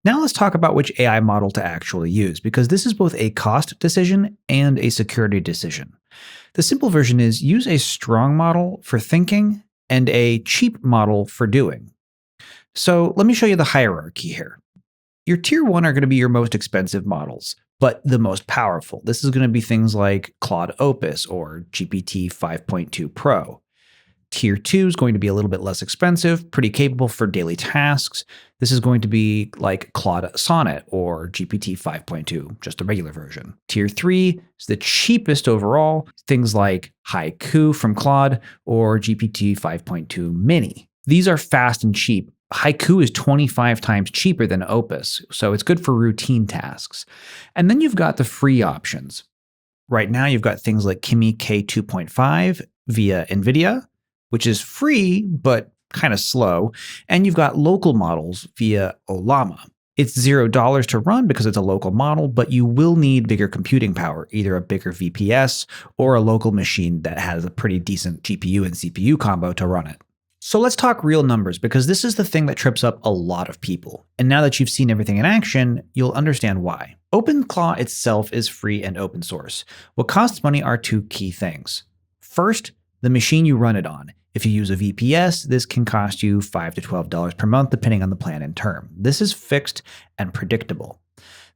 Now let's talk about which AI model to actually use, because this is both a cost decision and a security decision. The simple version is use a strong model for thinking and a cheap model for doing. So let me show you the hierarchy here. Your tier 1 are going to be your most expensive models, but the most powerful. This is going to be things like Claude Opus or GPT 5.2 Pro. Tier 2 is going to be a little bit less expensive, pretty capable for daily tasks. This is going to be like Claude Sonnet or GPT 5.2, just a regular version. Tier 3 is the cheapest overall, things like Haiku from Claude or GPT 5.2 Mini. These are fast and cheap. Haiku is 25 times cheaper than Opus, so it's good for routine tasks. And then you've got the free options. Right now, you've got things like Kimi K2.5 via NVIDIA, which is free, but kind of slow. And you've got local models via Ollama. It's $0 to run because it's a local model, but you will need bigger computing power, either a bigger VPS or a local machine that has a pretty decent GPU and CPU combo to run it. So let's talk real numbers, because this is the thing that trips up a lot of people. And now that you've seen everything in action, you'll understand why. OpenClaw itself is free and open source. What costs money are two key things. First, the machine you run it on. If you use a VPS, this can cost you $5 to $12 per month, depending on the plan and term. This is fixed and predictable.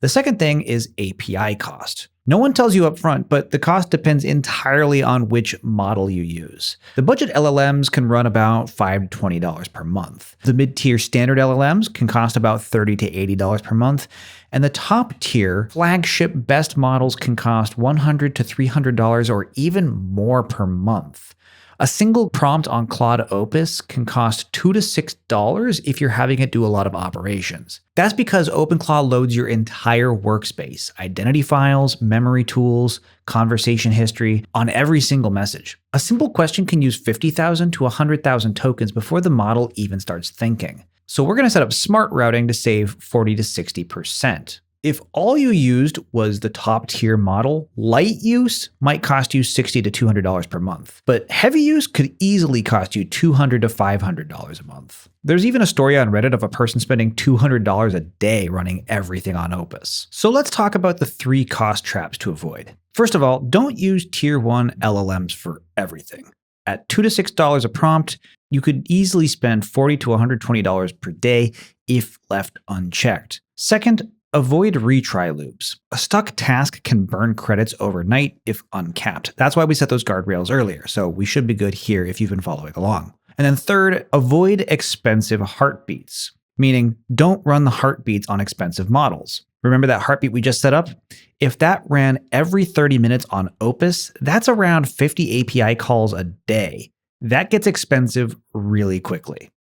The second thing is API cost. No one tells you up front, but the cost depends entirely on which model you use. The budget LLMs can run about $5 to $20 per month. The mid-tier standard LLMs can cost about $30 to $80 per month. And the top tier flagship best models can cost $100 to $300 or even more per month. A single prompt on Claude Opus can cost $2 to $6 if you're having it do a lot of operations. That's because OpenClaw loads your entire workspace, identity files, memory tools, conversation history on every single message. A simple question can use 50,000 to 100,000 tokens before the model even starts thinking. So we're going to set up smart routing to save 40 to 60%. If all you used was the top tier model, light use might cost you $60 to $200 per month, but heavy use could easily cost you $200 to $500 a month. There's even a story on Reddit of a person spending $200 a day running everything on Opus. So let's talk about the 3 cost traps to avoid. First of all, don't use tier 1 LLMs for everything. At $2 to $6 a prompt, you could easily spend $40 to $120 per day if left unchecked. Second, avoid retry loops. A stuck task can burn credits overnight if uncapped. That's why we set those guardrails earlier, so we should be good here if you've been following along. And then third, avoid expensive heartbeats, meaning don't run the heartbeats on expensive models. Remember that heartbeat we just set up? If that ran every 30 minutes on Opus, that's around 50 API calls a day. That gets expensive really quickly.